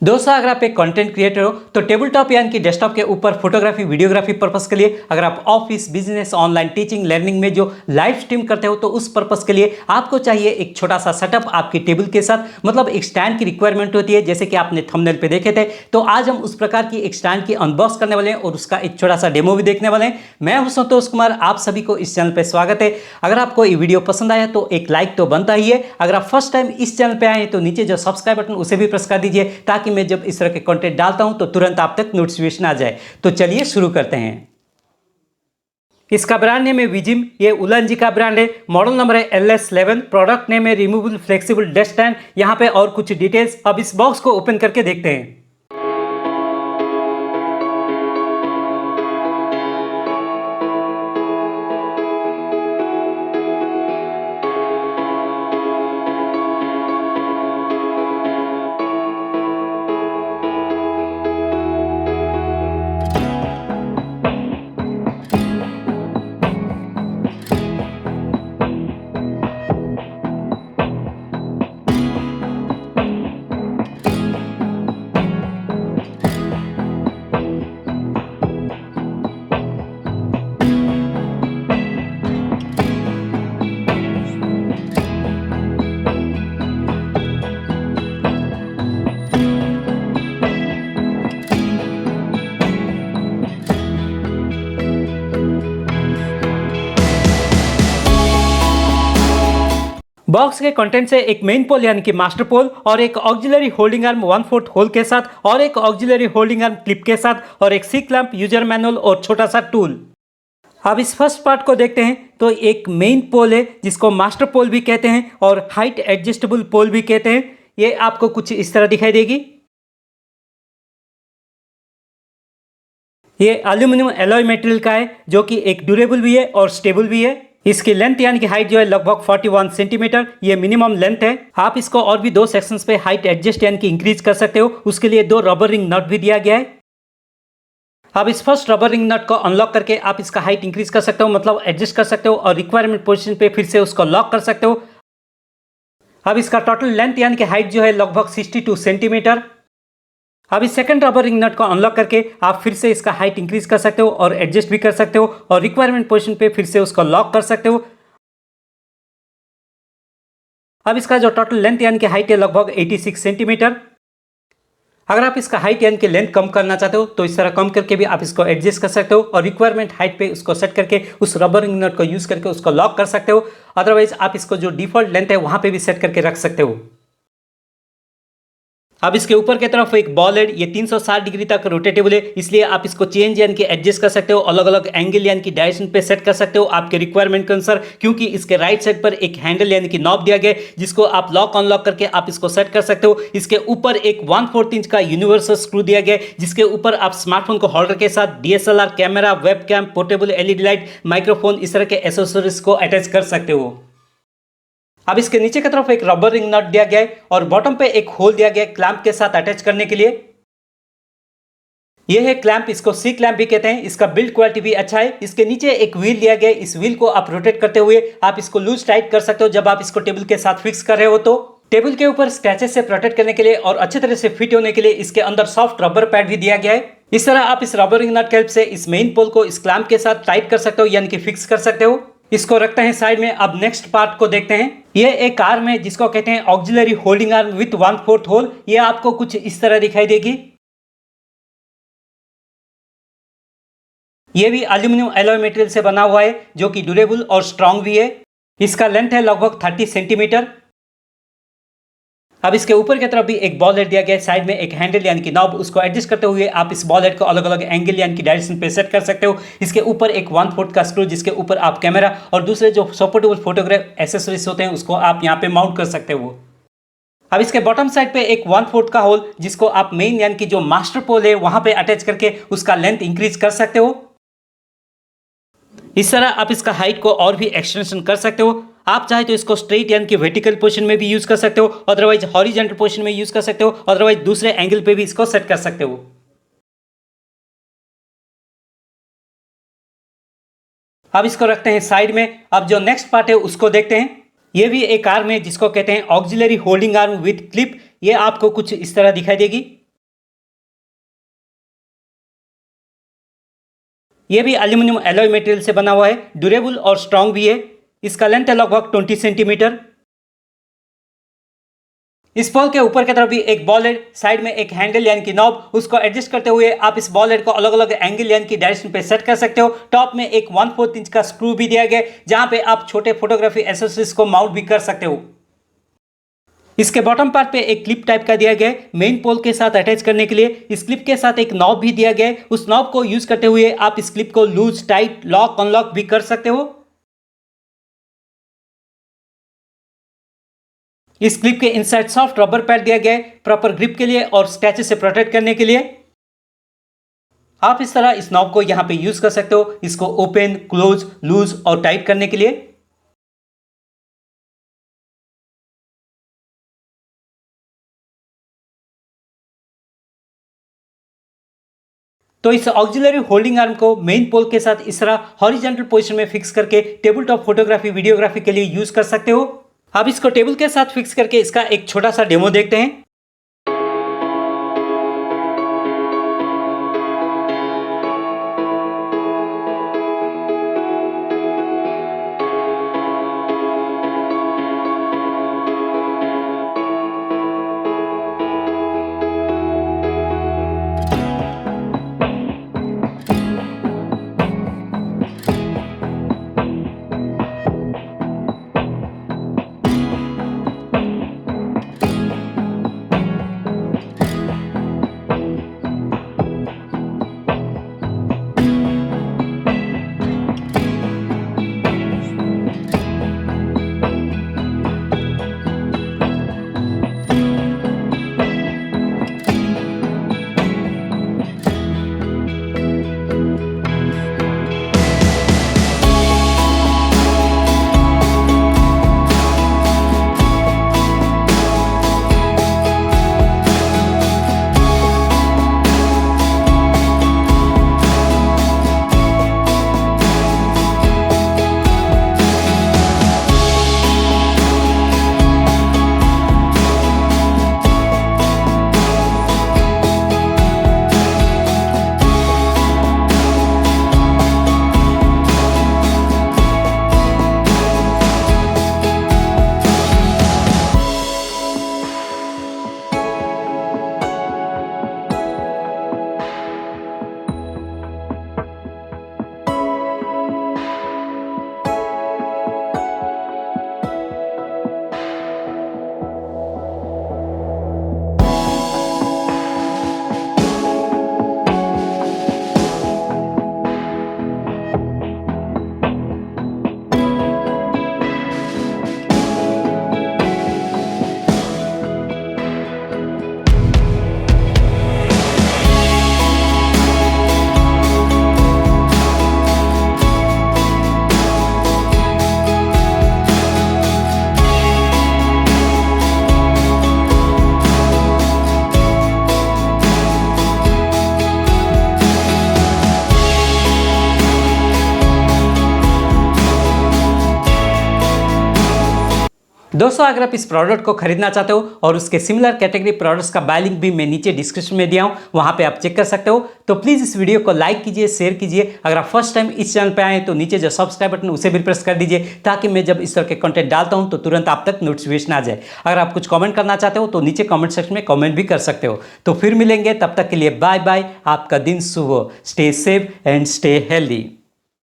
दोस्तों, अगर आप एक कंटेंट क्रिएटर हो तो टेबल टॉप यानी कि डेस्कटॉप के ऊपर फोटोग्राफी वीडियोग्राफी पर्पस के लिए, अगर आप office business online teaching learning में जो लाइव स्ट्रीम करते हो तो उस पर्पस के लिए आपको चाहिए एक छोटा सा सेटअप आपकी टेबल के साथ, मतलब एक स्टैंड की रिक्वायरमेंट होती है, जैसे कि आपने थंबनेल पे देखे थे। तो आज हम उस प्रकार की एक स्टैंड की अनबॉक्स करने वाले हैं और उसका एक छोटा सा डेमो भी देखने वाले हैं। मैं हूं संतोष कुमार, आप सभी को इस चैनल पर स्वागत है। अगर आपको ये वीडियो पसंद आया तो एक लाइक तो बनता ही है। अगर आप फर्स्ट टाइम इस चैनल पे आए तो नीचे जो सब्सक्राइब बटन उसे भी प्रेस कर दीजिए, ताकि मैं जब इस तरह के कंटेंट डालता हूं तो तुरंत आप तक नोटिफिकेशन आ जाए। तो चलिए शुरू करते हैं। इसका ब्रांड नेम है विजिम, ये उलनजी का ब्रांड है। मॉडल नंबर है LS11। प्रोडक्ट नेम है रिमूवेबल फ्लेक्सिबल डेस्क स्टैंड। यहाँ पे और कुछ डिटेल्स, अब इस बॉक्स को ओपन करके देखते हैं। बॉक्स के कंटेंट से एक मेन पोल यानी कि मास्टर पोल और एक ऑक्सिलरी होल्डिंग आर्म 1/4 होल के साथ और एक ऑक्सिलरी होल्डिंग आर्म क्लिप के साथ और एक सी क्लैंप, यूजर मैनुअल और छोटा सा टूल। अब इस फर्स्ट पार्ट को देखते हैं। तो एक मेन पोल है जिसको मास्टर पोल भी कहते हैं और हाइट एडजस्टेबल पोल भी कहते हैं। ये आपको कुछ इस तरह दिखाई देगी। ये एल्यूमिनियम एलॉय मटेरियल का है, जो कि एक ड्यूरेबल भी है और स्टेबल भी है। इसकी लेंथ यानी कि हाइट जो है लगभग 41 सेंटीमीटर, ये मिनिमम लेंथ है। आप इसको और भी दो सेक्शंस पे हाइट एडजस्ट यानी कि इंक्रीज कर सकते हो। उसके लिए दो रबर रिंग नट भी दिया गया है। अब इस फर्स्ट रबर रिंग नट को अनलॉक करके आप इसका हाइट इंक्रीज कर सकते हो, मतलब एडजस्ट कर सकते हो, और रिक्वायरमेंट पोजीशन पे फिर से उसको लॉक कर सकते हो। अब इसका टोटल लेंथ यानी कि हाइट जो है लगभग 62 सेंटीमीटर। अब इस सेकंड रबर रिंग नट को अनलॉक करके आप फिर से इसका हाइट इंक्रीज कर सकते हो और एडजस्ट भी कर सकते हो, और रिक्वायरमेंट पोजीशन पे फिर से उसको लॉक कर सकते हो। अब इसका जो टोटल लेंथ यानी कि हाइट है लगभग 86 सेंटीमीटर। अगर आप इसका हाइट यानी कि लेंथ कम करना चाहते हो तो इस तरह कम करके भी आप इसको एडजस्ट कर सकते हो, और रिक्वायरमेंट हाइट पे उसको सेट करके उस रबर रिंग नट को यूज करके उसको लॉक कर सकते हो। अदरवाइज आप इसको जो डिफॉल्ट लेंथ है वहां पे भी सेट करके रख सकते हो। अब इसके ऊपर की तरफ एक बॉल हेड, ये 360 डिग्री तक रोटेटेबल है, इसलिए आप इसको चेंज यानी कि एडजस्ट कर सकते हो, अलग अलग एंगल यानी कि डायरेक्शन पे सेट कर सकते हो आपके रिक्वायरमेंट के अनुसार। क्योंकि इसके राइट साइड पर एक हैंडल यानी कि नॉब दिया गया है, जिसको आप लॉक अनलॉक करके आप इसको सेट कर सकते हो। इसके ऊपर एक 1/4 इंच का यूनिवर्सल स्क्रू दिया गया है, जिसके ऊपर आप स्मार्टफोन को होल्डर के साथ DSLR camera, webcam, portable LED light, microphone, इस तरह के एसेसरीज को अटैच कर सकते हो। अब इसके नीचे की तरफ एक रबर रिंग नट दिया गया है और बॉटम पे एक होल दिया गया है क्लैंप के साथ अटैच करने के लिए। यह है क्लैंप, इसको सी क्लैंप भी कहते हैं। इसका बिल्ड क्वालिटी भी अच्छा है। इसके नीचे एक व्हील दिया गया है, इस व्हील को आप रोटेट करते हुए आप इसको लूज टाइट कर सकते हो जब आप इसको टेबल के साथ फिक्स कर रहे हो। तो टेबल के ऊपर स्क्रैचेस से प्रोटेक्ट करने के लिए और अच्छे तरह से फिट होने के लिए इसके अंदर सॉफ्ट रबर पैड भी दिया गया है। इस तरह आप इस रबर रिंग नट की हेल्प से इस मेन पोल को इस क्लैंप के साथ टाइट कर सकते हो, यानी कि फिक्स कर सकते हो। इसको रखते हैं साइड में। अब नेक्स्ट पार्ट को देखते हैं। ये एक आर्म है जिसको कहते हैं auxiliary holding arm with 1/4 hole. ये आपको कुछ इस तरह दिखाई देगी। ये भी एल्यूमिनियम एलॉय मटेरियल से बना हुआ है, जो कि ड्यूरेबल और स्ट्रांग भी है। इसका लेंथ है लगभग 30 सेंटीमीटर। अब इसके ऊपर की तरफ भी एक बॉल हेड दिया गया है, साइड में एक हैंडल यानी कि नॉब, उसको एडजस्ट करते हुए आप इस बॉल हेड को अलग अलग एंगल यानी कि डायरेक्शन पे सेट कर सकते हो। इसके ऊपर एक 1/4 का स्क्रू, जिसके ऊपर आप कैमरा और दूसरे जो सपोर्टेबल फोटोग्राफ एसेसरीज होते हैं उसको आप यहाँ पे माउंट कर सकते हो। अब इसके बॉटम साइड पे एक 1/4 का होल, जिसको आप मेन यानी कि जो मास्टर पोल है वहां पे अटैच करके उसका लेंथ इंक्रीज कर सकते हो। इस तरह आप इसका हाइट को और भी एक्सटेंशन कर सकते हो। आप चाहे तो इसको स्ट्रेट यानी कि वर्टिकल पोजीशन में भी यूज कर सकते हो, अदरवाइज हॉरिजॉन्टल पोजीशन में यूज कर सकते हो, अदरवाइज दूसरे एंगल पे भी इसको सेट कर सकते हो। अब इसको रखते हैं साइड में। अब जो नेक्स्ट पार्ट है उसको देखते हैं। ये भी एक आर्म है जिसको कहते हैं auxiliary holding arm with clip. ये आपको कुछ इस तरह दिखाई देगी। ये भी एल्यूमिनियम एलॉय मटेरियल से बना हुआ है, ड्यूरेबल और स्ट्रांग भी है। इसका लेंथ है लगभग 20 सेंटीमीटर। इस बॉल के ऊपर की तरफ भी एक बॉल हेड, साइड में एक हैंडल यानी कि नॉब, उसको एडजस्ट करते हुए आप इस बॉल हेड को अलग अलग एंगल यानी कि डायरेक्शन पे सेट कर सकते हो। टॉप में एक 1/4 इंच का स्क्रू भी दिया गया है, जहां पे आप छोटे फोटोग्राफी एसेसरीज को माउंट भी कर सकते हो। इसके बॉटम पार्ट पे एक क्लिप टाइप का दिया गया है मेन पोल के साथ अटैच करने के लिए। इस क्लिप के साथ एक नॉब भी दिया गया है, उस नॉब को यूज करते हुए आप इस क्लिप को लूज, टाइट, लॉक, अनलॉक भी कर सकते हो। इस क्लिप के इनसाइड सॉफ्ट रबर पैड दिया गया है प्रॉपर ग्रिप के लिए और स्क्रैचेस से प्रोटेक्ट करने के लिए। आप इस तरह इस नॉब को यहां पे यूज कर सकते हो, इसको ओपन, क्लोज, लूज और टाइट करने के लिए। तो इस ऑक्सिलरी होल्डिंग आर्म को मेन पोल के साथ इस तरह हॉरिजॉन्टल पोजीशन में फिक्स करके टेबल टॉप फोटोग्राफी, वीडियोग्राफी के लिए यूज कर सकते हो। आप इसको टेबल के साथ फिक्स करके इसका एक छोटा सा डेमो देखते हैं। दोस्तों, अगर आप इस प्रोडक्ट को खरीदना चाहते हो और उसके सिमिलर कैटेगरी प्रोडक्ट्स का बाय लिंक भी मैं नीचे डिस्क्रिप्शन में दिया हूं, वहां पे आप चेक कर सकते हो। तो प्लीज़ इस वीडियो को लाइक कीजिए, शेयर कीजिए। अगर आप फर्स्ट टाइम इस चैनल पे आए तो नीचे जो सब्सक्राइब बटन उसे भी प्रेस कर दीजिए, ताकि मैं जब इस तरह के कंटेंट डालता हूं तो तुरंत आप तक नोटिफिकेशन आ जाए। अगर आप कुछ कमेंट करना चाहते हो तो नीचे कमेंट सेक्शन में कमेंट भी कर सकते हो। तो फिर मिलेंगे, तब तक के लिए बाय बाय। आपका दिन शुभ हो। Stay safe and stay healthy.